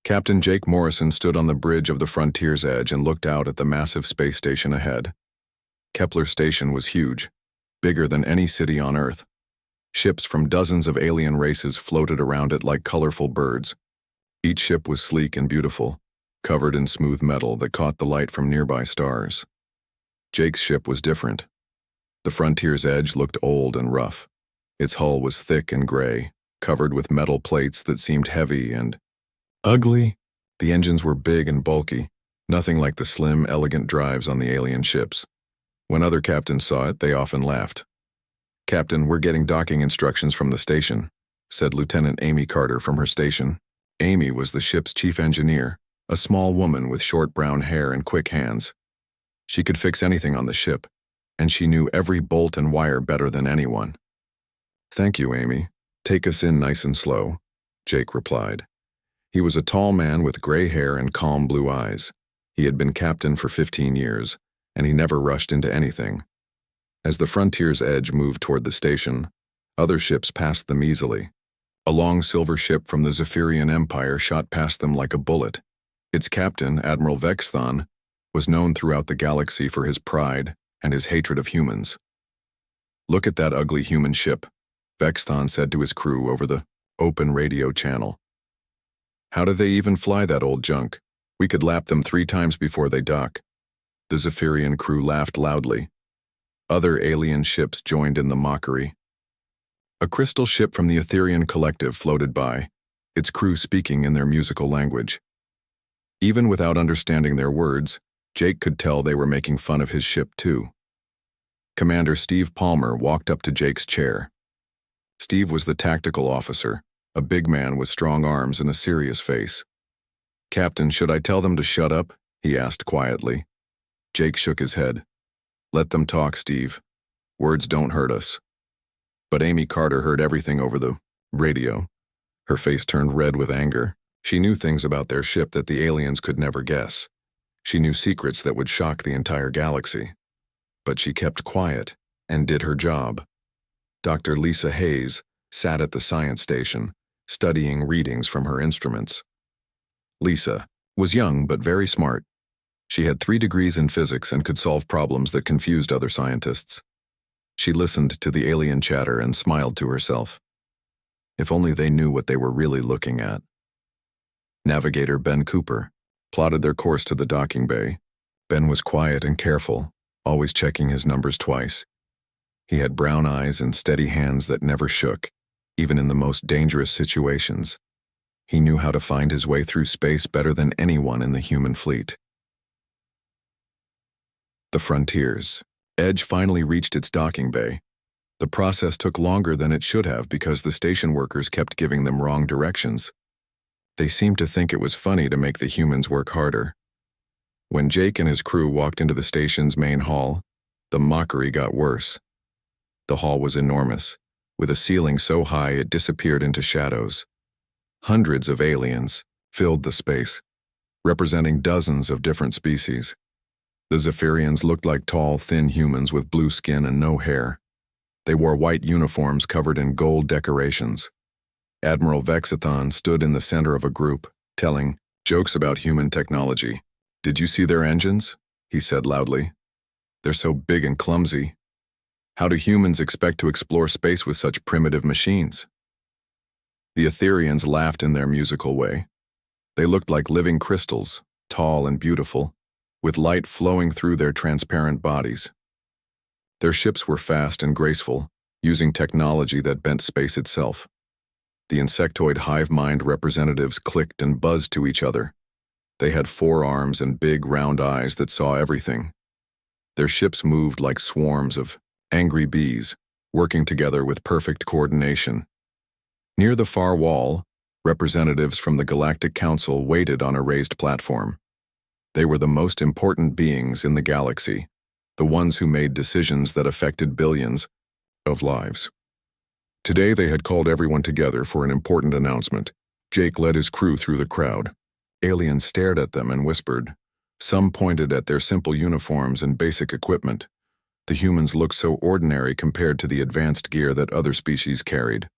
Captain Jake Morrison stood on the bridge of the Frontier's edge and looked out at the massive space station ahead. Kepler Station was huge, bigger than any city on Earth. Ships from dozens of alien races floated around it like colorful birds. Each ship was sleek and beautiful, covered in smooth metal that caught the light from nearby stars. Jake's ship was different. The Frontier's edge looked old and rough. Its hull was thick and gray, covered with metal plates that seemed heavy and ugly. The engines were big and bulky, nothing like the slim, elegant drives on the alien ships. When other captains saw it, they often laughed. "Captain, we're getting docking instructions from the station," said Lieutenant Amy Carter from her station. Amy was the ship's chief engineer, a small woman with short brown hair and quick hands. She could fix anything on the ship, and she knew every bolt and wire better than anyone. "Thank you, Amy. Take us in nice and slow," Jake replied. He was a tall man with gray hair and calm blue eyes. He had been captain for 15 years, and he never rushed into anything. As the Frontier's edge moved toward the station, other ships passed them easily. A long silver ship from the Zephyrian Empire shot past them like a bullet. Its captain, Admiral Vexthon, was known throughout the galaxy for his pride and his hatred of humans. "Look at that ugly human ship," Vexthon said to his crew over the open radio channel. "How do they even fly that old junk? We could lap them 3 times before they dock." The Zephyrian crew laughed loudly. Other alien ships joined in the mockery. A crystal ship from the Etherian Collective floated by, its crew speaking in their musical language. Even without understanding their words, Jake could tell they were making fun of his ship too. Commander Steve Palmer walked up to Jake's chair. Steve was the tactical officer, a big man with strong arms and a serious face. "Captain, should I tell them to shut up?" he asked quietly. Jake shook his head. "Let them talk, Steve. Words don't hurt us." But Amy Carter heard everything over the radio. Her face turned red with anger. She knew things about their ship that the aliens could never guess. She knew secrets that would shock the entire galaxy. But she kept quiet and did her job. Dr. Lisa Hayes sat at the science station, studying readings from her instruments. Lisa was young but very smart. She had 3 degrees in physics and could solve problems that confused other scientists. She listened to the alien chatter and smiled to herself. If only they knew what they were really looking at. Navigator Ben Cooper plotted their course to the docking bay. Ben was quiet and careful, always checking his numbers twice. He had brown eyes and steady hands that never shook, even in the most dangerous situations. He knew how to find his way through space better than anyone in the human fleet. The Frontier's edge finally reached its docking bay. The process took longer than it should have because the station workers kept giving them wrong directions. They seemed to think it was funny to make the humans work harder. When Jake and his crew walked into the station's main hall, the mockery got worse. The hall was enormous, with a ceiling so high it disappeared into shadows. Hundreds of aliens filled the space, representing dozens of different species. The Zephyrians looked like tall, thin humans with blue skin and no hair. They wore white uniforms covered in gold decorations. Admiral Vexthon stood in the center of a group, telling jokes about human technology. "Did you see their engines?" he said loudly. "They're so big and clumsy. How do humans expect to explore space with such primitive machines?" The Etherians laughed in their musical way. They looked like living crystals, tall and beautiful, with light flowing through their transparent bodies. Their ships were fast and graceful, using technology that bent space itself. The insectoid hive mind representatives clicked and buzzed to each other. They had 4 arms and big round eyes that saw everything. Their ships moved like swarms of angry bees, working together with perfect coordination. Near the far wall, representatives from the Galactic Council waited on a raised platform. They were the most important beings in the galaxy, the ones who made decisions that affected billions of lives. Today they had called everyone together for an important announcement. Jake led his crew through the crowd. Aliens stared at them and whispered. Some pointed at their simple uniforms and basic equipment. The humans looked so ordinary compared to the advanced gear that other species carried.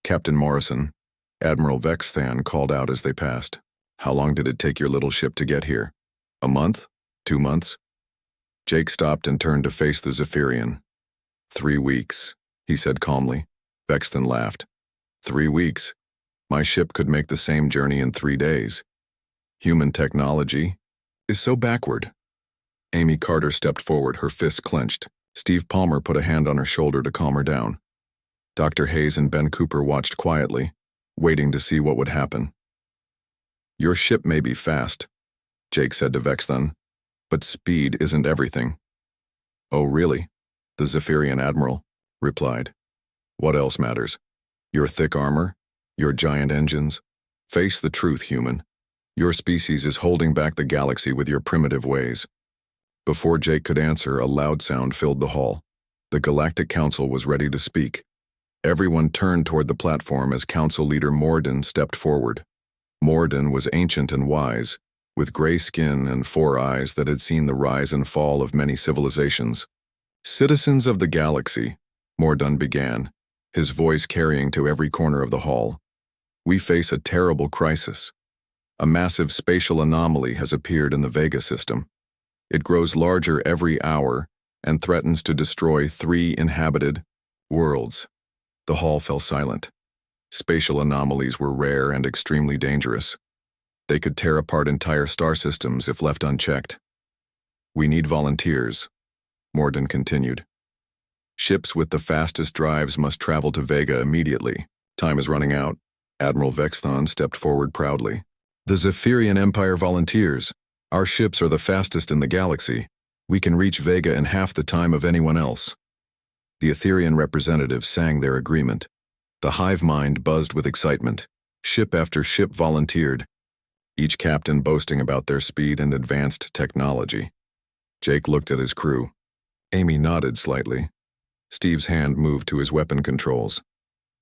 Captain Morrison, Admiral Vexthon called out as they passed. How long did it take your little ship to get here? A month? 2 months? Jake stopped and turned to face the Zephyrian. 3 weeks, he said calmly. Vexton laughed. 3 weeks? My ship could make the same journey in 3 days. Human technology is so backward. Amy Carter stepped forward, her fists clenched. Steve Palmer put a hand on her shoulder to calm her down. Dr. Hayes and Ben Cooper watched quietly, waiting to see what would happen. Your ship may be fast, Jake said to Vexton, but speed isn't everything. Oh, really? The Zephyrian admiral replied. What else matters? Your thick armor? Your giant engines? Face the truth, human. Your species is holding back the galaxy with your primitive ways. Before Jake could answer, a loud sound filled the hall. The Galactic Council was ready to speak. Everyone turned toward the platform as Council Leader Morden stepped forward. Morden was ancient and wise, with gray skin and 4 eyes that had seen the rise and fall of many civilizations. Citizens of the galaxy, Morden began, his voice carrying to every corner of the hall. We face a terrible crisis. A massive spatial anomaly has appeared in the Vega system. It grows larger every hour and threatens to destroy 3 inhabited worlds. The hall fell silent. Spatial anomalies were rare and extremely dangerous. They could tear apart entire star systems if left unchecked. We need volunteers, Morden continued. Ships with the fastest drives must travel to Vega immediately. Time is running out. Admiral Vexton stepped forward proudly. The Zephyrian Empire volunteers. Our ships are the fastest in the galaxy. We can reach Vega in half the time of anyone else. The Etherian representatives sang their agreement. The hive mind buzzed with excitement. Ship after ship volunteered, each captain boasting about their speed and advanced technology. Jake looked at his crew. Amy nodded slightly. Steve's hand moved to his weapon controls.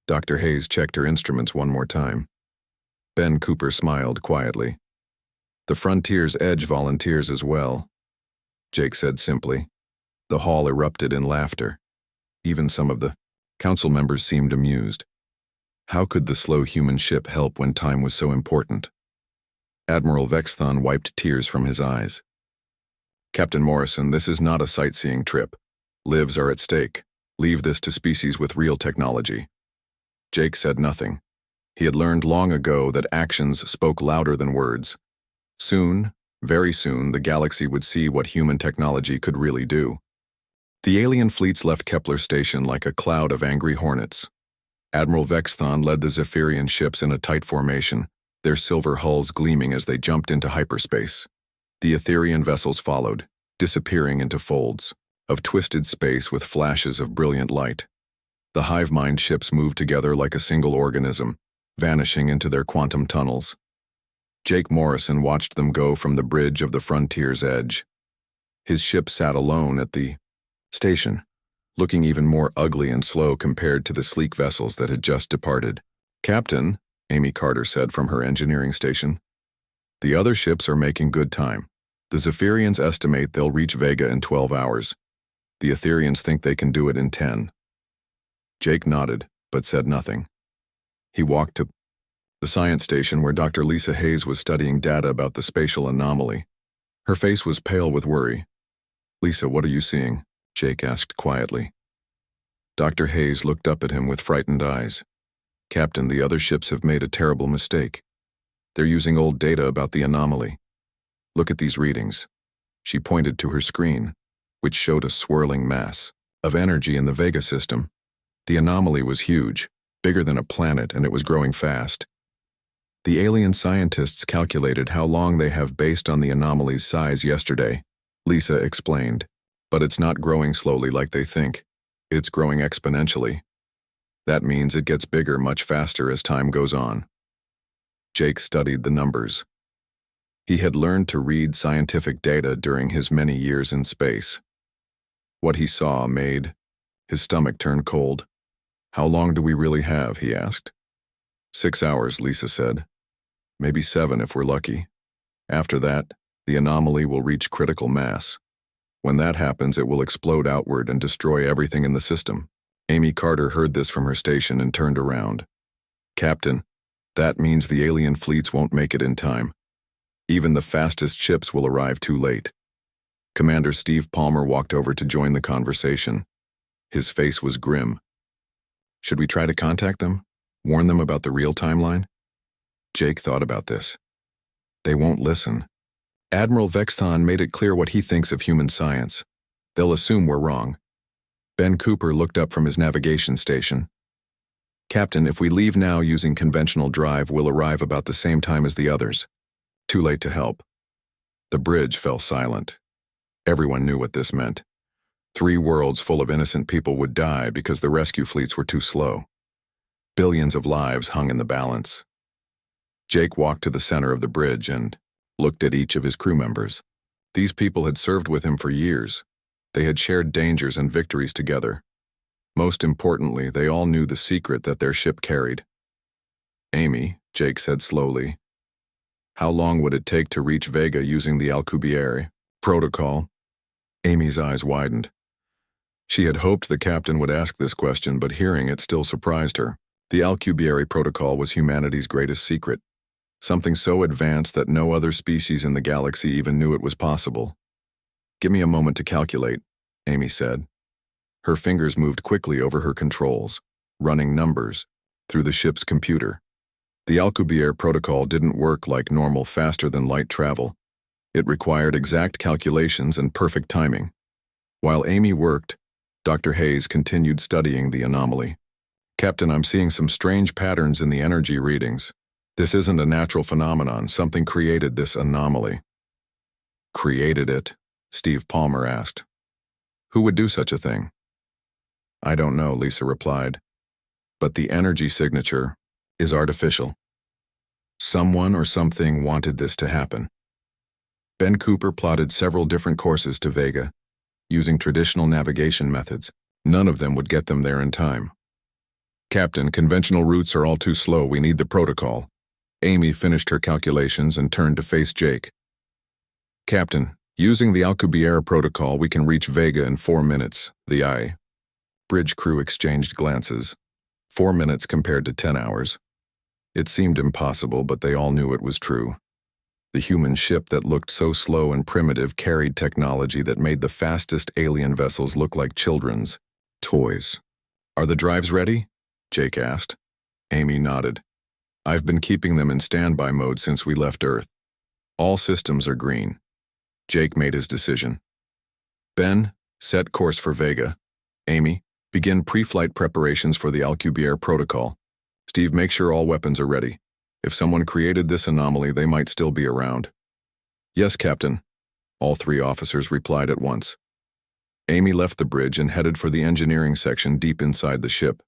Dr. Hayes checked her instruments one more time. Ben Cooper smiled quietly. The Frontier's Edge volunteers as well, Jake said simply. The hall erupted in laughter. Even some of the council members seemed amused. How could the slow human ship help when time was so important? Admiral Vexton wiped tears from his eyes. Captain Morrison, this is not a sightseeing trip. Lives are at stake. Leave this to species with real technology. Jake said nothing. He had learned long ago that actions spoke louder than words. Soon, very soon, the galaxy would see what human technology could really do. The alien fleets left Kepler Station like a cloud of angry hornets. Admiral Vexton led the Zephyrian ships in a tight formation, their silver hulls gleaming as they jumped into hyperspace. The Etherian vessels followed, disappearing into folds of twisted space with flashes of brilliant light. The hive mind ships moved together like a single organism, vanishing into their quantum tunnels. Jake Morrison watched them go from the bridge of the Frontier's Edge. His ship sat alone at the station, looking even more ugly and slow compared to the sleek vessels that had just departed. Captain, Amy Carter said from her engineering station, the other ships are making good time. The Zephyrians estimate they'll reach Vega in 12 hours. The Etherians think they can do it in 10. Jake nodded, but said nothing. He walked to the science station where Dr. Lisa Hayes was studying data about the spatial anomaly. Her face was pale with worry. Lisa, what are you seeing? Jake asked quietly. Dr. Hayes looked up at him with frightened eyes. Captain, the other ships have made a terrible mistake. They're using old data about the anomaly. Look at these readings. She pointed to her screen, which showed a swirling mass of energy in the Vega system. The anomaly was huge, bigger than a planet, and it was growing fast. The alien scientists calculated how long they have based on the anomaly's size yesterday, Lisa explained. But it's not growing slowly like they think. It's growing exponentially. That means it gets bigger much faster as time goes on. Jake studied the numbers. He had learned to read scientific data during his many years in space. What he saw made his stomach turn cold. How long do we really have, he asked. 6 hours, Lisa said. Maybe 7 if we're lucky. After that, the anomaly will reach critical mass. When that happens, it will explode outward and destroy everything in the system. Amy Carter heard this from her station and turned around. Captain, that means the alien fleets won't make it in time. Even the fastest ships will arrive too late. Commander Steve Palmer walked over to join the conversation. His face was grim. Should we try to contact them? Warn them about the real timeline? Jake thought about this. They won't listen. Admiral Vexthon made it clear what he thinks of human science. They'll assume we're wrong. Ben Cooper looked up from his navigation station. Captain, if we leave now using conventional drive, we'll arrive about the same time as the others. Too late to help. The bridge fell silent. Everyone knew what this meant. 3 worlds full of innocent people would die because the rescue fleets were too slow. Billions of lives hung in the balance. Jake walked to the center of the bridge and looked at each of his crew members. These people had served with him for years. They had shared dangers and victories together. Most importantly, they all knew the secret that their ship carried. Amy, Jake said slowly, how long would it take to reach Vega using the Alcubierre protocol? Amy's eyes widened. She had hoped the captain would ask this question, but hearing it still surprised her. The Alcubierre protocol was humanity's greatest secret. Something so advanced that no other species in the galaxy even knew it was possible. Give me a moment to calculate, Amy said. Her fingers moved quickly over her controls, running numbers through the ship's computer. The Alcubierre protocol didn't work like normal faster-than-light travel. It required exact calculations and perfect timing. While Amy worked, Dr. Hayes continued studying the anomaly. Captain, I'm seeing some strange patterns in the energy readings. This isn't a natural phenomenon. Something created this anomaly. Created it? Steve Palmer asked. Who would do such a thing? I don't know, Lisa replied. But the energy signature is artificial. Someone or something wanted this to happen. Ben Cooper plotted several different courses to Vega, using traditional navigation methods. None of them would get them there in time. Captain, conventional routes are all too slow. We need the protocol. Amy finished her calculations and turned to face Jake. Captain, using the Alcubierre protocol, we can reach Vega in 4 minutes. The bridge crew exchanged glances. 4 minutes compared to 10 hours. It seemed impossible, but they all knew it was true. The human ship that looked so slow and primitive carried technology that made the fastest alien vessels look like children's toys. Are the drives ready? Jake asked. Amy nodded. I've been keeping them in standby mode since we left Earth. All systems are green. Jake made his decision. Ben, set course for Vega. Amy, begin pre-flight preparations for the Alcubierre protocol. Steve, make sure all weapons are ready. If someone created this anomaly, they might still be around. Yes, Captain. All 3 officers replied at once. Amy left the bridge and headed for the engineering section deep inside the ship.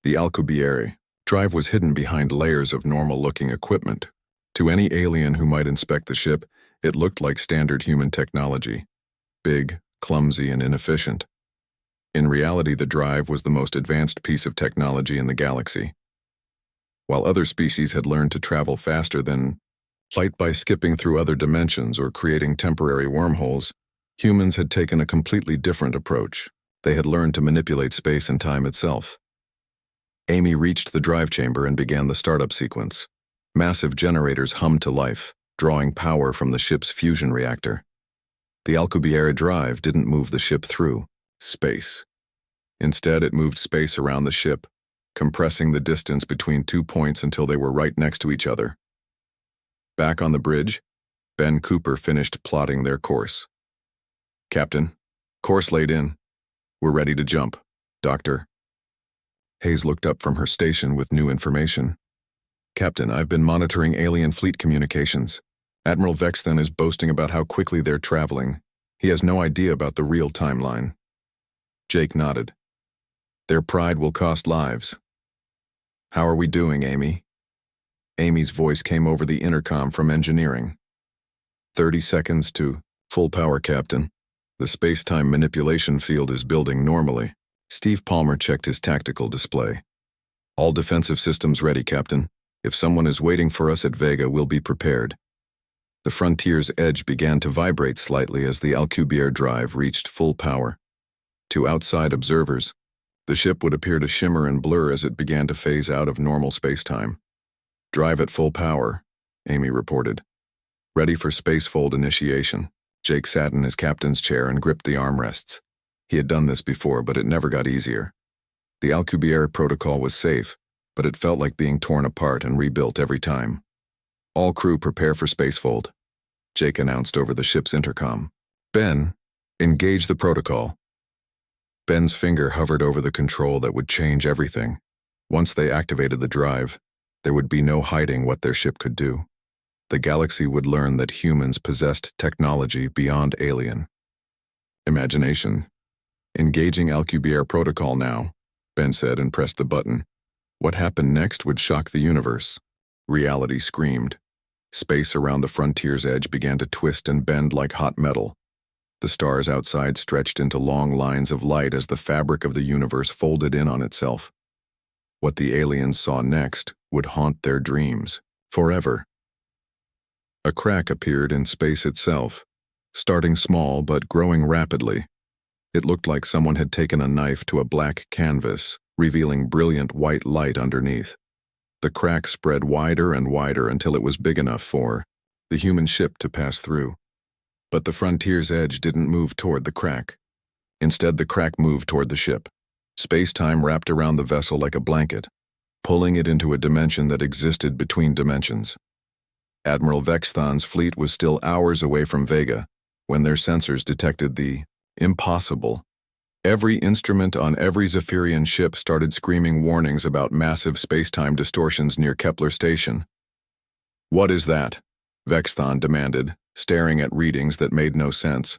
The Alcubierre drive was hidden behind layers of normal-looking equipment. To any alien who might inspect the ship, it looked like standard human technology. Big, clumsy, and inefficient. In reality, the drive was the most advanced piece of technology in the galaxy. While other species had learned to travel faster than light by skipping through other dimensions or creating temporary wormholes, humans had taken a completely different approach. They had learned to manipulate space and time itself. Amy reached the drive chamber and began the startup sequence. Massive generators hummed to life, drawing power from the ship's fusion reactor. The Alcubierre drive didn't move the ship through space. Instead, it moved space around the ship, compressing the distance between 2 points until they were right next to each other. Back on the bridge, Ben Cooper finished plotting their course. Captain, course laid in. We're ready to jump. Doctor. Hayes looked up from her station with new information. Captain, I've been monitoring alien fleet communications. Admiral Vexthon is boasting about how quickly they're traveling. He has no idea about the real timeline. Jake nodded. Their pride will cost lives. How are we doing, Amy? Amy's voice came over the intercom from engineering. 30 seconds to full power, Captain. The space-time manipulation field is building normally. Steve Palmer checked his tactical display. All defensive systems ready, Captain. If someone is waiting for us at Vega, we'll be prepared. The Frontier's edge began to vibrate slightly as the Alcubierre drive reached full power. To outside observers, the ship would appear to shimmer and blur as it began to phase out of normal space-time. Drive at full power, Amy reported. Ready for spacefold initiation, Jake sat in his captain's chair and gripped the armrests. He had done this before, but it never got easier. The Alcubierre protocol was safe, but it felt like being torn apart and rebuilt every time. All crew prepare for spacefold, Jake announced over the ship's intercom. Ben, engage the protocol. Ben's finger hovered over the control that would change everything. Once they activated the drive, there would be no hiding what their ship could do. The galaxy would learn that humans possessed technology beyond alien. Imagination. Engaging Alcubierre protocol now, Ben said and pressed the button. What happened next would shock the universe. Reality screamed. Space around the frontier's edge began to twist and bend like hot metal. The stars outside stretched into long lines of light as the fabric of the universe folded in on itself. What the aliens saw next would haunt their dreams, forever. A crack appeared in space itself, starting small but growing rapidly. It looked like someone had taken a knife to a black canvas, revealing brilliant white light underneath. The crack spread wider and wider until it was big enough for the human ship to pass through. But the frontier's edge didn't move toward the crack. Instead, the crack moved toward the ship. Space-time wrapped around the vessel like a blanket, pulling it into a dimension that existed between dimensions. Admiral Vexthon's fleet was still hours away from Vega when their sensors detected the impossible. Every instrument on every Zephyrian ship started screaming warnings about massive space-time distortions near Kepler Station. "What is that?" Vexthon demanded, staring at readings that made no sense.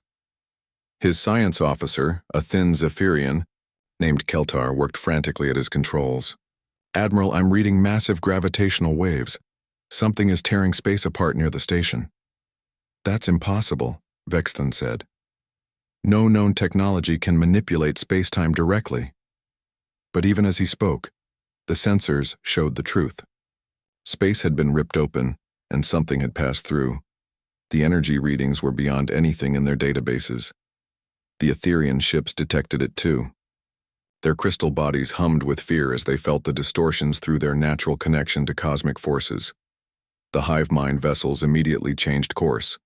His science officer, a thin Zephyrian, named Keltar, worked frantically at his controls. "Admiral, I'm reading massive gravitational waves. Something is tearing space apart near the station." "That's impossible," Vexthon said. "No known technology can manipulate space-time directly." But even as he spoke, the sensors showed the truth. Space had been ripped open, and something had passed through. The energy readings were beyond anything in their databases. The Etherian ships detected it too. Their crystal bodies hummed with fear as they felt the distortions through their natural connection to cosmic forces. The hive mind vessels immediately changed course,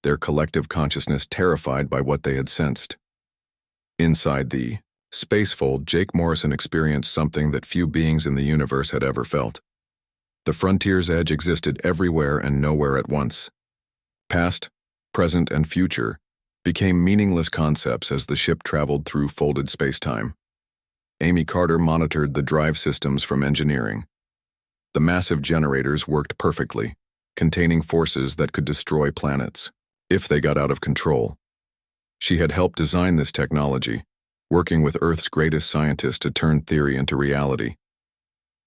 their collective consciousness terrified by what they had sensed. Inside the spacefold, Jake Morrison experienced something that few beings in the universe had ever felt. The frontier's edge existed everywhere and nowhere at once. Past, present, and future became meaningless concepts as the ship traveled through folded spacetime. Amy Carter monitored the drive systems from engineering. The massive generators worked perfectly, containing forces that could destroy planets, if they got out of control. She had helped design this technology, working with Earth's greatest scientists to turn theory into reality.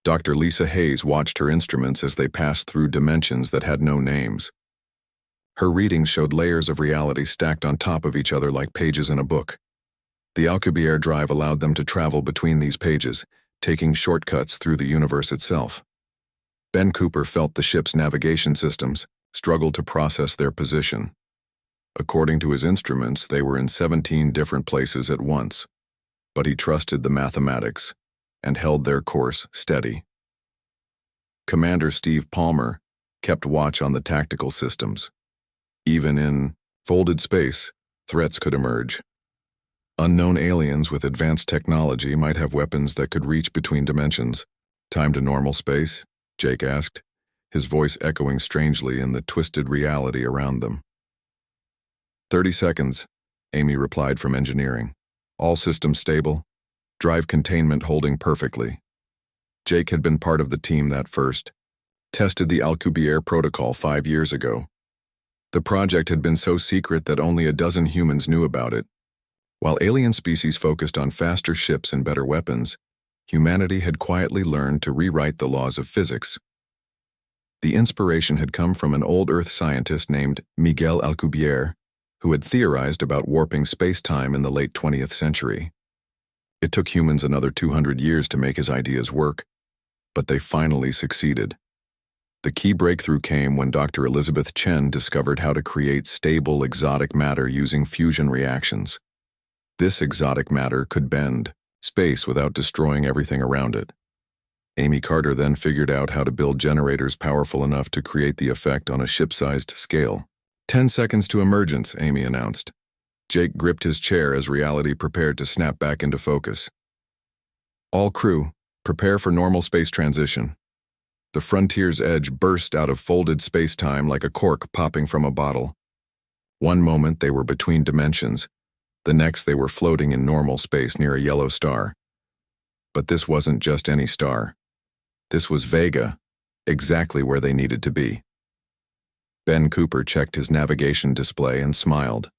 Dr. Lisa Hayes watched her instruments as they passed through dimensions that had no names. Her readings showed layers of reality stacked on top of each other like pages in a book. The Alcubierre drive allowed them to travel between these pages, taking shortcuts through the universe itself. Ben Cooper felt the ship's navigation systems struggled to process their position. According to his instruments, they were in 17 different places at once, but he trusted the mathematics and held their course steady. Commander Steve Palmer kept watch on the tactical systems. Even in folded space, threats could emerge. Unknown aliens with advanced technology might have weapons that could reach between dimensions. "Time to normal space?" Jake asked, his voice echoing strangely in the twisted reality around them. 30 seconds, Amy replied from engineering. "All systems stable. Drive containment holding perfectly." Jake had been part of the team that first tested the Alcubierre protocol 5 years ago. The project had been so secret that only a dozen humans knew about it. While alien species focused on faster ships and better weapons, humanity had quietly learned to rewrite the laws of physics. The inspiration had come from an old Earth scientist named Miguel Alcubierre, who had theorized about warping space-time in the late 20th century. It took humans another 200 years to make his ideas work, but they finally succeeded. The key breakthrough came when Dr. Elizabeth Chen discovered how to create stable exotic matter using fusion reactions. This exotic matter could bend space without destroying everything around it. Amy Carter then figured out how to build generators powerful enough to create the effect on a ship-sized scale. 10 seconds to emergence, Amy announced. Jake gripped his chair as reality prepared to snap back into focus. All crew, prepare for normal space transition. The Frontier's edge burst out of folded space-time like a cork popping from a bottle. One moment they were between dimensions, the next they were floating in normal space near a yellow star. But this wasn't just any star. This was Vega, exactly where they needed to be. Ben Cooper checked his navigation display and smiled.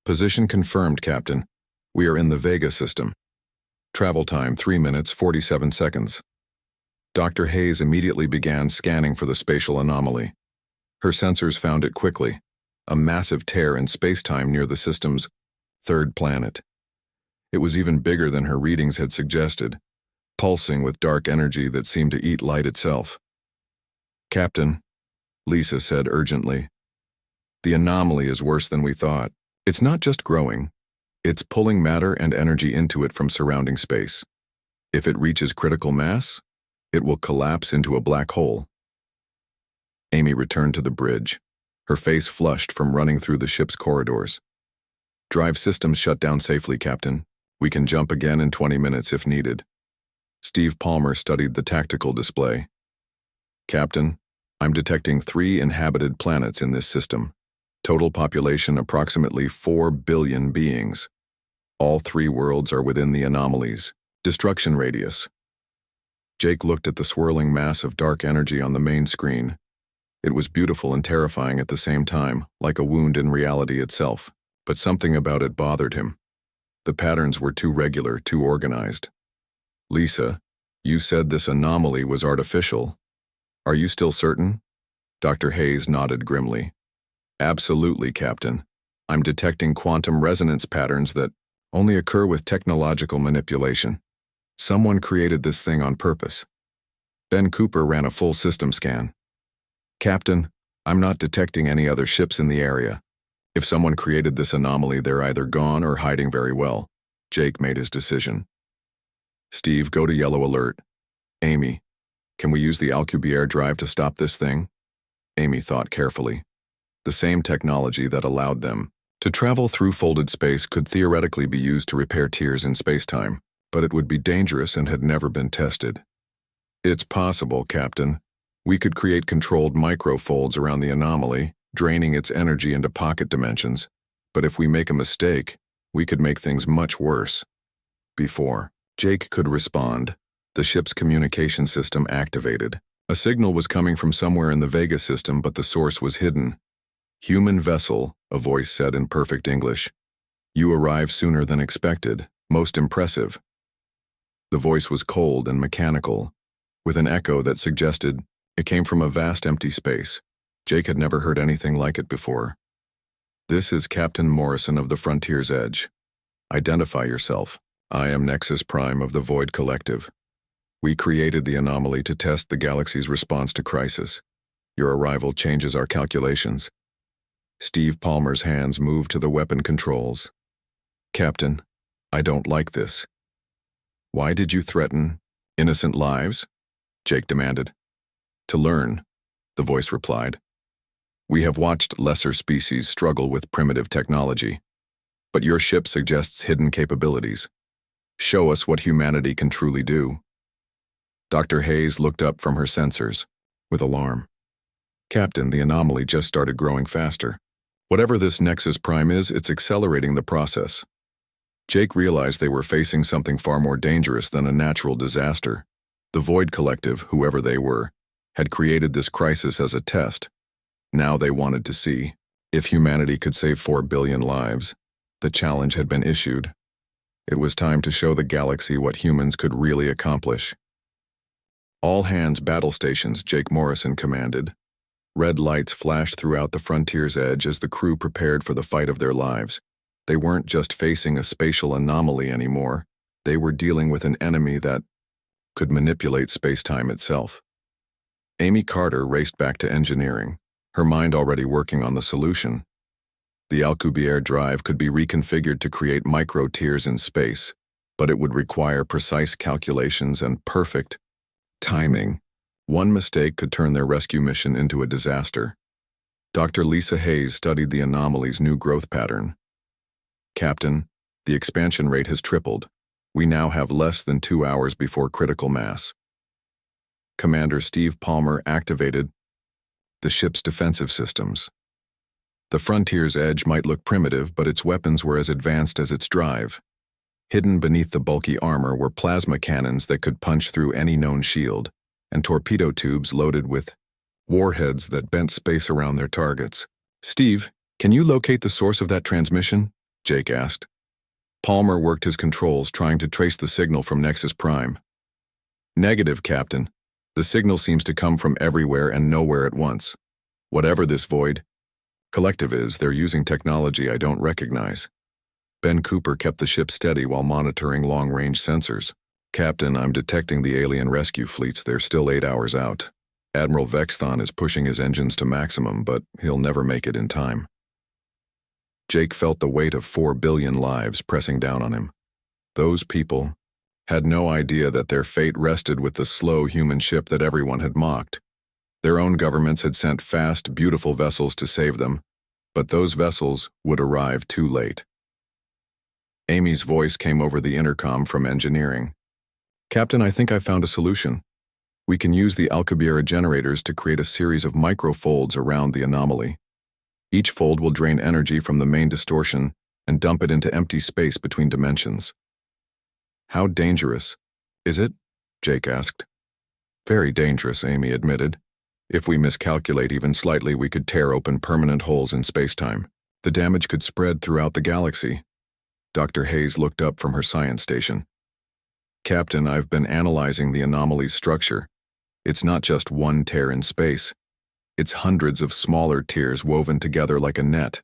Position confirmed, Captain. We are in the Vega system. Travel time 3 minutes 47 seconds. Dr. Hayes immediately began scanning for the spatial anomaly. Her sensors found it quickly, a massive tear in space-time near the system's third planet. It was even bigger than her readings had suggested, pulsing with dark energy that seemed to eat light itself. Captain, Lisa said urgently, the anomaly is worse than we thought. It's not just growing, it's pulling matter and energy into it from surrounding space. If it reaches critical mass, it will collapse into a black hole. Amy returned to the bridge, her face flushed from running through the ship's corridors. Drive systems shut down safely, Captain. We can jump again in 20 minutes if needed. Steve Palmer studied the tactical display. Captain, I'm detecting 3 inhabited planets in this system. Total population approximately 4 billion beings. All 3 worlds are within the anomalies. Destruction radius. Jake looked at the swirling mass of dark energy on the main screen. It was beautiful and terrifying at the same time, like a wound in reality itself. But something about it bothered him. The patterns were too regular, too organized. Lisa, you said this anomaly was artificial. Are you still certain? Dr. Hayes nodded grimly. Absolutely, Captain. I'm detecting quantum resonance patterns that only occur with technological manipulation. Someone created this thing on purpose. Ben Cooper ran a full system scan. Captain, I'm not detecting any other ships in the area. If someone created this anomaly, they're either gone or hiding very well. Jake made his decision. Steve, go to yellow alert. Amy, can we use the Alcubierre drive to stop this thing? Amy thought carefully. The same technology that allowed them to travel through folded space could theoretically be used to repair tears in spacetime, but it would be dangerous and had never been tested. It's possible, Captain. We could create controlled microfolds around the anomaly, draining its energy into pocket dimensions, but if we make a mistake, we could make things much worse. Before Jake could respond, the ship's communication system activated. A signal was coming from somewhere in the Vega system, but the source was hidden. Human vessel, a voice said in perfect English. You arrived sooner than expected. Most impressive. The voice was cold and mechanical, with an echo that suggested it came from a vast empty space. Jake had never heard anything like it before. This is Captain Morrison of the Frontier's Edge. Identify yourself. I am Nexus Prime of the Void Collective. We created the anomaly to test the galaxy's response to crisis. Your arrival changes our calculations. Steve Palmer's hands moved to the weapon controls. Captain, I don't like this. Why did you threaten innocent lives? Jake demanded. To learn, the voice replied. We have watched lesser species struggle with primitive technology, but your ship suggests hidden capabilities. Show us what humanity can truly do. Dr. Hayes looked up from her sensors, with alarm. Captain, the anomaly just started growing faster. Whatever this Nexus Prime is, it's accelerating the process. Jake realized they were facing something far more dangerous than a natural disaster. The Void Collective, whoever they were, had created this crisis as a test. Now they wanted to see if humanity could save 4 billion lives. The challenge had been issued. It was time to show the galaxy what humans could really accomplish. All hands battle stations, Jake Morrison commanded. Red lights flashed throughout the Frontier's Edge as the crew prepared for the fight of their lives. They weren't just facing a spatial anomaly anymore. They were dealing with an enemy that could manipulate spacetime itself. Amy Carter raced back to engineering, her mind already working on the solution. The Alcubierre drive could be reconfigured to create micro-tears in space, but it would require precise calculations and perfect, Timing. One mistake could turn their rescue mission into a disaster. Dr. Lisa Hayes studied the anomaly's new growth pattern. Captain, the expansion rate has tripled. We now have less than 2 hours before critical mass. Commander Steve Palmer activated the ship's defensive systems. The Frontier's edge might look primitive, but its weapons were as advanced as its drive. Hidden beneath the bulky armor were plasma cannons that could punch through any known shield, and torpedo tubes loaded with warheads that bent space around their targets. "Steve, can you locate the source of that transmission?" Jake asked. Palmer worked his controls, trying to trace the signal from Nexus Prime. "Negative, Captain. The signal seems to come from everywhere and nowhere at once. Whatever this void collective is, they're using technology I don't recognize." Ben Cooper kept the ship steady while monitoring long-range sensors. "Captain, I'm detecting the alien rescue fleets. They're still 8 hours out. Admiral Vexthon is pushing his engines to maximum, but he'll never make it in time." Jake felt the weight of 4 billion lives pressing down on him. Those people had no idea that their fate rested with the slow human ship that everyone had mocked. Their own governments had sent fast, beautiful vessels to save them, but those vessels would arrive too late. Amy's voice came over the intercom from engineering. "Captain, I think I found a solution. We can use the Alcubierra generators to create a series of microfolds around the anomaly. Each fold will drain energy from the main distortion and dump it into empty space between dimensions." "How dangerous is it?" Jake asked. "Very dangerous," Amy admitted. "If we miscalculate even slightly, we could tear open permanent holes in spacetime. The damage could spread throughout the galaxy." Dr. Hayes looked up from her science station. "Captain, I've been analyzing the anomaly's structure. It's not just one tear in space. It's hundreds of smaller tears woven together like a net.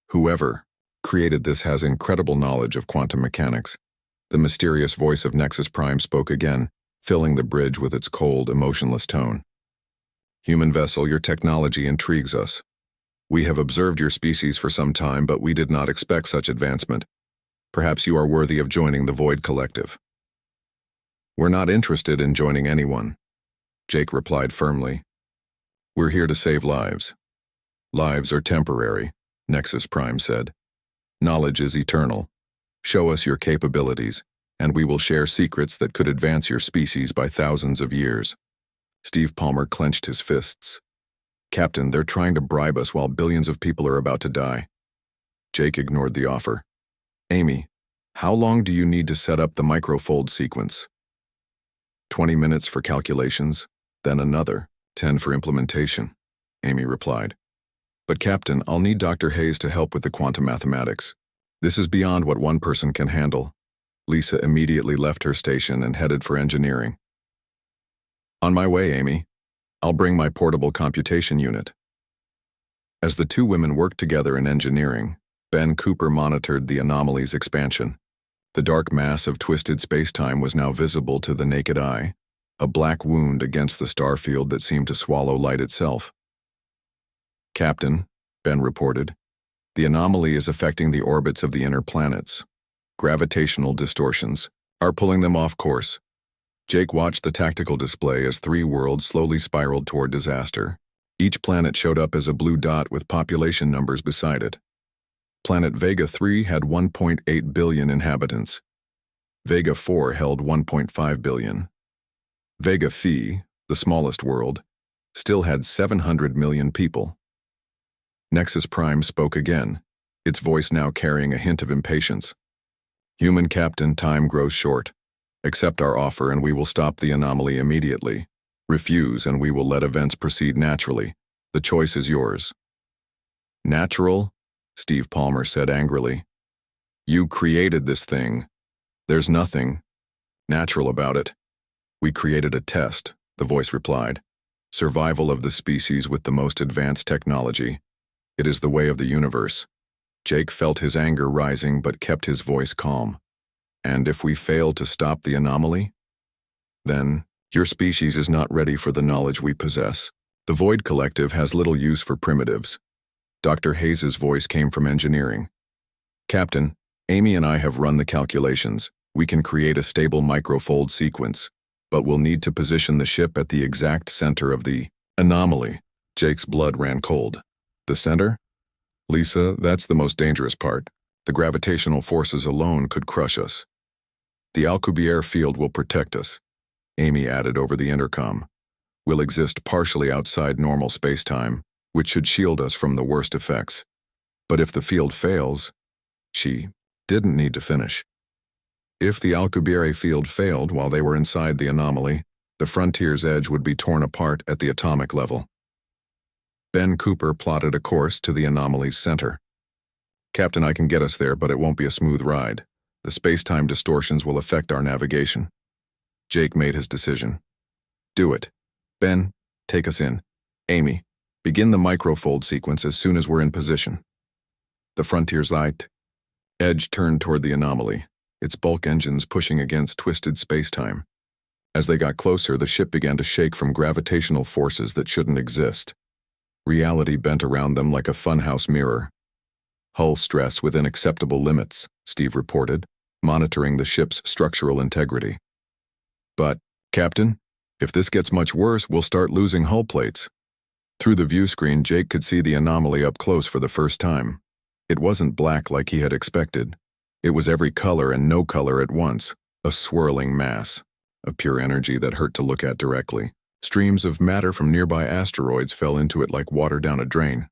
Whoever created this has incredible knowledge of quantum mechanics." The mysterious voice of Nexus Prime spoke again, filling the bridge with its cold, emotionless tone. "Human vessel, your technology intrigues us. We have observed your species for some time, but we did not expect such advancement. Perhaps you are worthy of joining the Void Collective." "We're not interested in joining anyone," Jake replied firmly. "We're here to save lives." "Lives are temporary," Nexus Prime said. "Knowledge is eternal. Show us your capabilities, and we will share secrets that could advance your species by thousands of years." Steve Palmer clenched his fists. "Captain, they're trying to bribe us while billions of people are about to die." Jake ignored the offer. "Amy, how long do you need to set up the microfold sequence?" 20 minutes for calculations, then another 10 for implementation," Amy replied. "But Captain, I'll need Dr. Hayes to help with the quantum mathematics. This is beyond what one person can handle." Lisa immediately left her station and headed for engineering. "On my way, Amy. I'll bring my portable computation unit." As the two women worked together in engineering, Ben Cooper monitored the anomaly's expansion. The dark mass of twisted spacetime was now visible to the naked eye, a black wound against the star field that seemed to swallow light itself. "Captain," Ben reported, "the anomaly is affecting the orbits of the inner planets. Gravitational distortions are pulling them off course." Jake watched the tactical display as 3 worlds slowly spiraled toward disaster. Each planet showed up as a blue dot with population numbers beside it. Planet Vega 3 had 1.8 billion inhabitants. Vega 4 held 1.5 billion. Vega Phi, the smallest world, still had 700 million people. Nexus Prime spoke again, its voice now carrying a hint of impatience. "Human Captain, time grows short. Accept our offer and we will stop the anomaly immediately. Refuse and we will let events proceed naturally. The choice is yours." "Natural?" Steve Palmer said angrily. "You created this thing. There's nothing natural about it." "We created a test," the voice replied. "Survival of the species with the most advanced technology. It is the way of the universe." Jake felt his anger rising but kept his voice calm. "And if we fail to stop the anomaly? Then your species is not ready for the knowledge we possess. The Void Collective has little use for primitives." Dr. Hayes' voice came from engineering. "Captain, Amy and I have run the calculations. We can create a stable microfold sequence. but we'll need to position the ship at the exact center of the anomaly. Jake's blood ran cold. The center? Lisa, that's the most dangerous part. The gravitational forces alone could crush us. The Alcubierre field will protect us, Amy added over the intercom. We'll exist partially outside normal space-time, which should shield us from the worst effects. But if the field fails, she didn't need to finish. If the Alcubierre field failed while they were inside the anomaly, the frontier's edge would be torn apart at the atomic level. Ben Cooper plotted a course to the anomaly's center. Captain, I can get us there, but it won't be a smooth ride. The space-time distortions will affect our navigation. Jake made his decision. Do it. Ben, take us in. Amy, begin the microfold sequence as soon as we're in position. The frontier's light edge turned toward the anomaly, its bulk engines pushing against twisted space-time. As they got closer, the ship began to shake from gravitational forces that shouldn't exist. Reality bent around them like a funhouse mirror. Hull stress within acceptable limits, Steve reported, monitoring the ship's structural integrity. But, Captain, if this gets much worse, we'll start losing hull plates. Through the view screen, Jake could see the anomaly up close for the first time. It wasn't black like he had expected. It was every color and no color at once, a swirling mass of pure energy that hurt to look at directly. Streams of matter from nearby asteroids fell into it like water down a drain.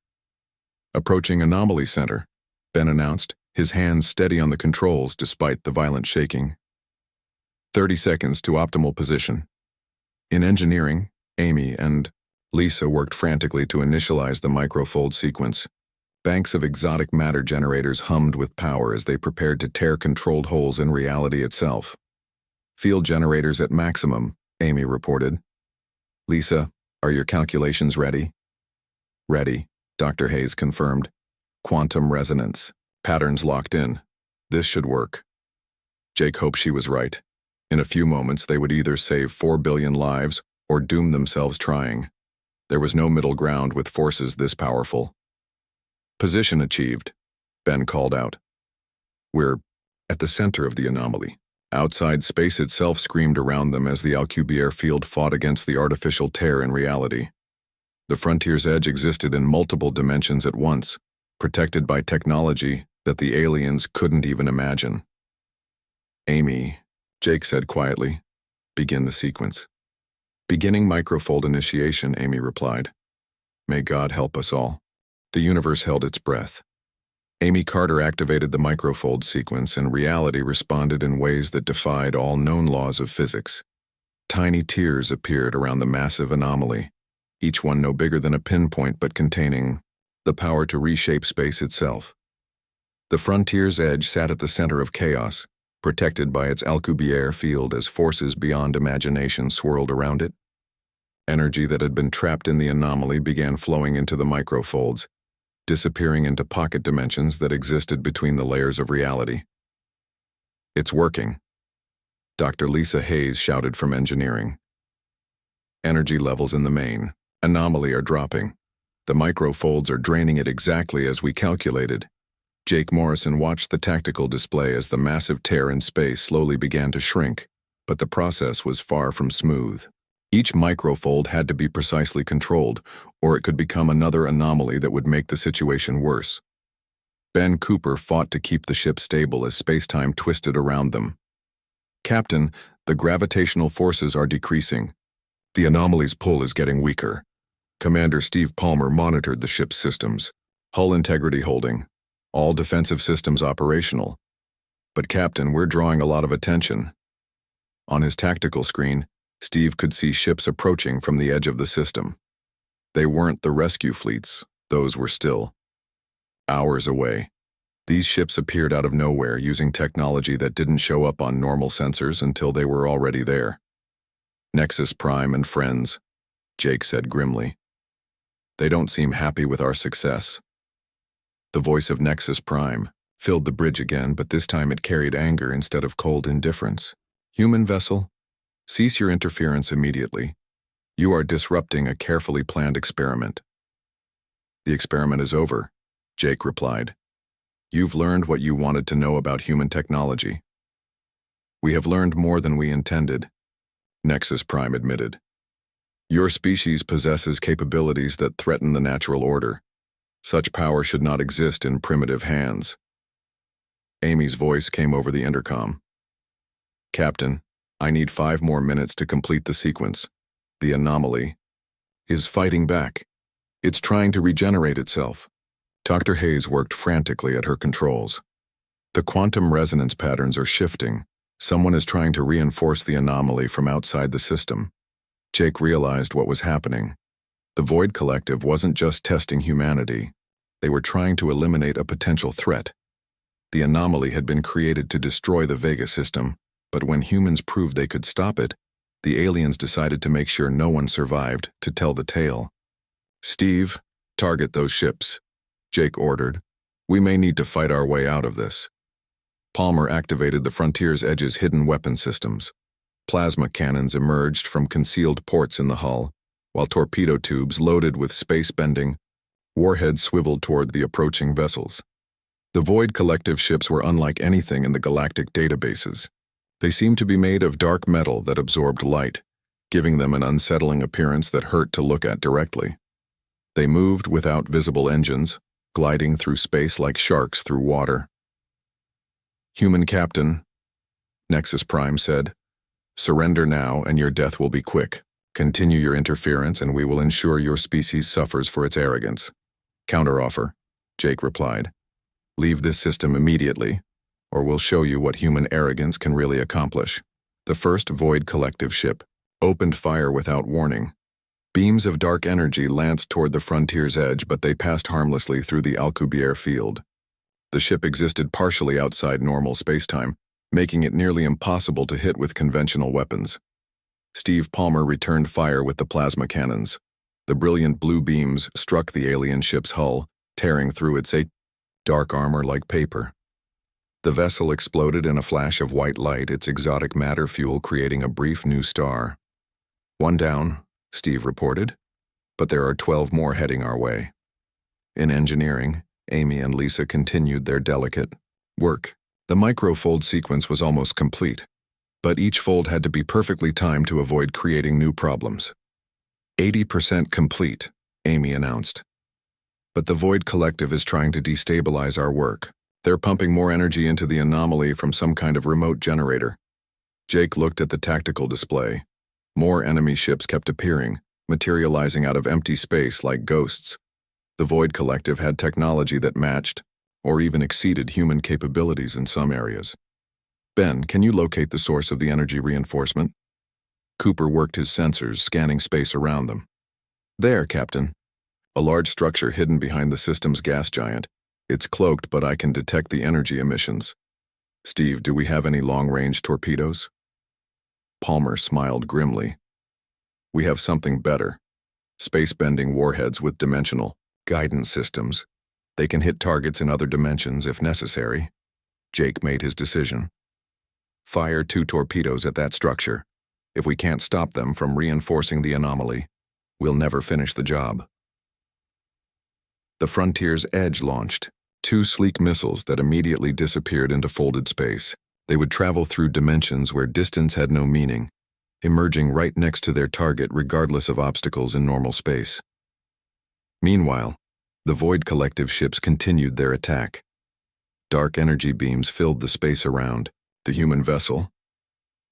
Approaching anomaly center, Ben announced, his hands steady on the controls despite the violent shaking. 30 seconds to optimal position. In engineering, Amy and Lisa worked frantically to initialize the microfold sequence. Banks of exotic matter generators hummed with power as they prepared to tear controlled holes in reality itself. Field generators at maximum, Amy reported. Lisa, are your calculations ready? Ready, Dr. Hayes confirmed. Quantum resonance. Patterns locked in. This should work. Jake hoped she was right. In a few moments, they would either save 4 billion lives or doom themselves trying. There was no middle ground with forces this powerful. Position achieved, Ben called out. We're at the center of the anomaly. Outside space itself screamed around them as the Alcubierre field fought against the artificial tear in reality. The frontier's edge existed in multiple dimensions at once, protected by technology that the aliens couldn't even imagine. Amy, Jake said quietly, begin the sequence. Beginning microfold initiation, Amy replied. May God help us all. The universe held its breath. Amy Carter activated the microfold sequence, and reality responded in ways that defied all known laws of physics. Tiny tears appeared around the massive anomaly, each one no bigger than a pinpoint but containing the power to reshape space itself. The frontier's edge sat at the center of chaos, protected by its Alcubierre field as forces beyond imagination swirled around it. Energy that had been trapped in the anomaly began flowing into the microfolds, disappearing into pocket dimensions that existed between the layers of reality. It's working, Dr. Lisa Hayes shouted from engineering. Energy levels in the main anomaly are dropping. The microfolds are draining it exactly as we calculated. Jake Morrison watched the tactical display as the massive tear in space slowly began to shrink, but the process was far from smooth. Each microfold had to be precisely controlled, or it could become another anomaly that would make the situation worse. Ben Cooper fought to keep the ship stable as space-time twisted around them. Captain, the gravitational forces are decreasing. The anomaly's pull is getting weaker. Commander Steve Palmer monitored the ship's systems. Hull integrity holding. All defensive systems operational. But Captain, we're drawing a lot of attention. On his tactical screen, Steve could see ships approaching from the edge of the system. They weren't the rescue fleets, those were still hours away. These ships appeared out of nowhere using technology that didn't show up on normal sensors until they were already there. Nexus Prime and friends, Jake said grimly. They don't seem happy with our success. The voice of Nexus Prime filled the bridge again, but this time it carried anger instead of cold indifference. Human vessel, cease your interference immediately. You are disrupting a carefully planned experiment. The experiment is over, Jake replied. You've learned what you wanted to know about human technology. We have learned more than we intended. Nexus Prime admitted. Your species possesses capabilities that threaten the natural order. Such power should not exist in primitive hands. Amy's voice came over the intercom. Captain, I need 5 more minutes to complete the sequence. The anomaly is fighting back. It's trying to regenerate itself. Dr. Hayes worked frantically at her controls. The quantum resonance patterns are shifting. Someone is trying to reinforce the anomaly from outside the system. Jake realized what was happening. The Void Collective wasn't just testing humanity. They were trying to eliminate a potential threat. The anomaly had been created to destroy the Vega system, but when humans proved they could stop it, the aliens decided to make sure no one survived to tell the tale. Steve, target those ships, Jake ordered. We may need to fight our way out of this. Palmer activated the Frontier's Edge's hidden weapon systems. Plasma cannons emerged from concealed ports in the hull, while torpedo tubes loaded with space-bending warheads swiveled toward the approaching vessels. The Void Collective ships were unlike anything in the galactic databases. They seemed to be made of dark metal that absorbed light, giving them an unsettling appearance that hurt to look at directly. They moved without visible engines, gliding through space like sharks through water. Human Captain, Nexus Prime said, surrender now and your death will be quick. Continue your interference and we will ensure your species suffers for its arrogance. Counteroffer, Jake replied. Leave this system immediately, or we'll show you what human arrogance can really accomplish. The first Void Collective ship opened fire without warning. Beams of dark energy lanced toward the Frontier's Edge, but they passed harmlessly through the Alcubierre field. The ship existed partially outside normal spacetime, making it nearly impossible to hit with conventional weapons. Steve Palmer returned fire with the plasma cannons. The brilliant blue beams struck the alien ship's hull, tearing through its dark armor like paper. The vessel exploded in a flash of white light, its exotic matter fuel creating a brief new star. One down, Steve reported, but there are 12 more heading our way. In engineering, Amy and Lisa continued their delicate work. The microfold sequence was almost complete, but each fold had to be perfectly timed to avoid creating new problems. 80% complete, Amy announced. But the Void Collective is trying to destabilize our work. They're pumping more energy into the anomaly from some kind of remote generator. Jake looked at the tactical display. More enemy ships kept appearing, materializing out of empty space like ghosts. The Void Collective had technology that matched, or even exceeded human capabilities in some areas. Ben, can you locate the source of the energy reinforcement? Cooper worked his sensors, scanning space around them. There, Captain. A large structure hidden behind the system's gas giant. It's cloaked, but I can detect the energy emissions. Steve, do we have any long-range torpedoes? Palmer smiled grimly. We have something better. Space-bending warheads with dimensional guidance systems. They can hit targets in other dimensions if necessary. Jake made his decision. Fire 2 torpedoes at that structure. If we can't stop them from reinforcing the anomaly, we'll never finish the job. The Frontier's Edge launched 2 sleek missiles that immediately disappeared into folded space. They would travel through dimensions where distance had no meaning, emerging right next to their target regardless of obstacles in normal space. Meanwhile, the Void Collective ships continued their attack. Dark energy beams filled the space around the human vessel,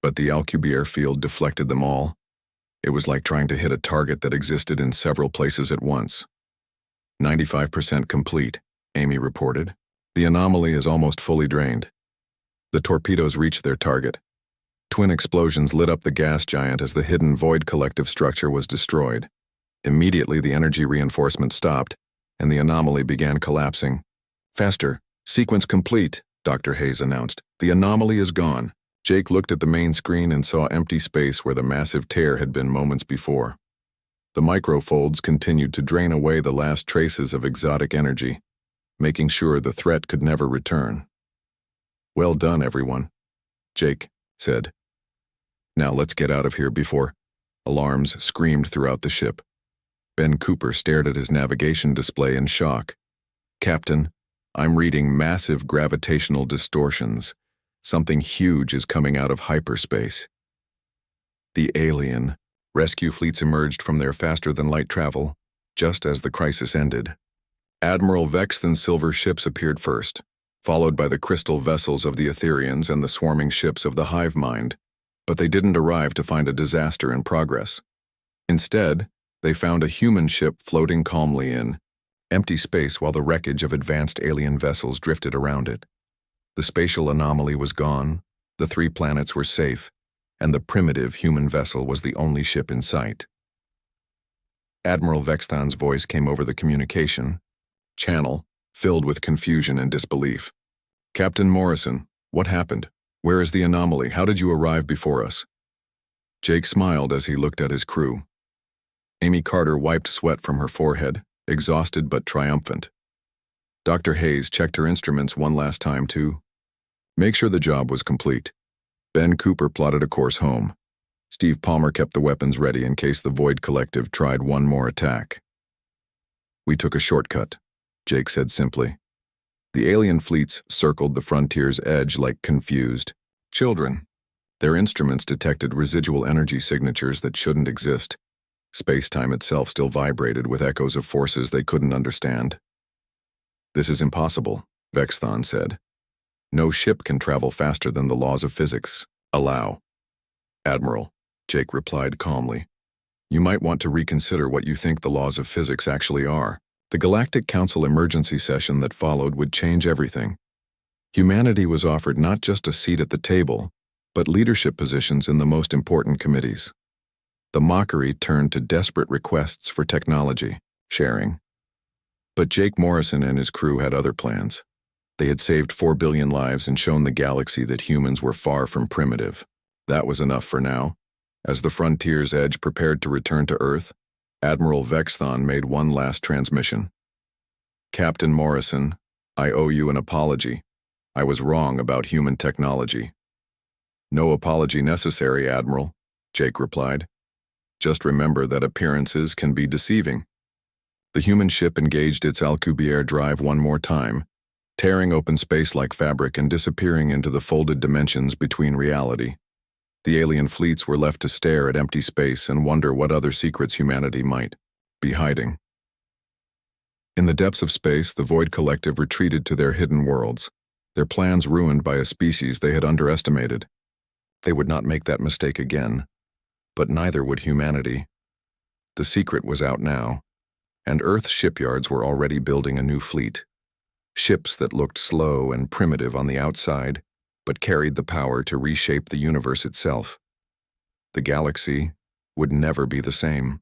but the Alcubierre field deflected them all. It was like trying to hit a target that existed in several places at once. 95% complete, Amy reported. The anomaly is almost fully drained. The torpedoes reached their target. Twin explosions lit up the gas giant as the hidden Void Collective structure was destroyed. Immediately, the energy reinforcement stopped, and the anomaly began collapsing. Faster, sequence complete, Dr. Hayes announced. The anomaly is gone. Jake looked at the main screen and saw empty space where the massive tear had been moments before. The microfolds continued to drain away the last traces of exotic energy, making sure the threat could never return. Well done, everyone, Jake said. Now let's get out of here before alarms screamed throughout the ship. Ben Cooper stared at his navigation display in shock. Captain, I'm reading massive gravitational distortions. Something huge is coming out of hyperspace. The alien rescue fleets emerged from their faster-than-light travel, just as the crisis ended. Admiral Vexthan's silver ships appeared first, followed by the crystal vessels of the Etherians and the swarming ships of the hive mind, but they didn't arrive to find a disaster in progress. Instead, they found a human ship floating calmly in empty space while the wreckage of advanced alien vessels drifted around it. The spatial anomaly was gone, the 3 planets were safe, and the primitive human vessel was the only ship in sight. Admiral Vexthan's voice came over the communication channel, filled with confusion and disbelief. "Captain Morrison, what happened? Where is the anomaly? How did you arrive before us?" Jake smiled as he looked at his crew. Amy Carter wiped sweat from her forehead, exhausted but triumphant. Dr. Hayes checked her instruments one last time to make sure the job was complete. Ben Cooper plotted a course home. Steve Palmer kept the weapons ready in case the Void Collective tried one more attack. "We took a shortcut," Jake said simply. The alien fleets circled the frontier's edge like confused children. Their instruments detected residual energy signatures that shouldn't exist. Space-time itself still vibrated with echoes of forces they couldn't understand. "This is impossible," Vexthan said. "No ship can travel faster than the laws of physics allow." "Admiral," Jake replied calmly, "you might want to reconsider what you think the laws of physics actually are." The Galactic Council emergency session that followed would change everything. Humanity was offered not just a seat at the table, but leadership positions in the most important committees. The mockery turned to desperate requests for technology sharing. But Jake Morrison and his crew had other plans. They had saved 4 billion lives and shown the galaxy that humans were far from primitive. That was enough for now. As the frontier's edge prepared to return to Earth, Admiral Vexthan made one last transmission. "Captain Morrison, I owe you an apology. I was wrong about human technology." "No apology necessary, Admiral," Jake replied. "Just remember that appearances can be deceiving." The human ship engaged its Alcubierre drive one more time, tearing open space like fabric and disappearing into the folded dimensions between reality. The alien fleets were left to stare at empty space and wonder what other secrets humanity might be hiding. In the depths of space, the Void Collective retreated to their hidden worlds, their plans ruined by a species they had underestimated. They would not make that mistake again, but neither would humanity. The secret was out now, and Earth's shipyards were already building a new fleet. Ships that looked slow and primitive on the outside, but carried the power to reshape the universe itself. The galaxy would never be the same.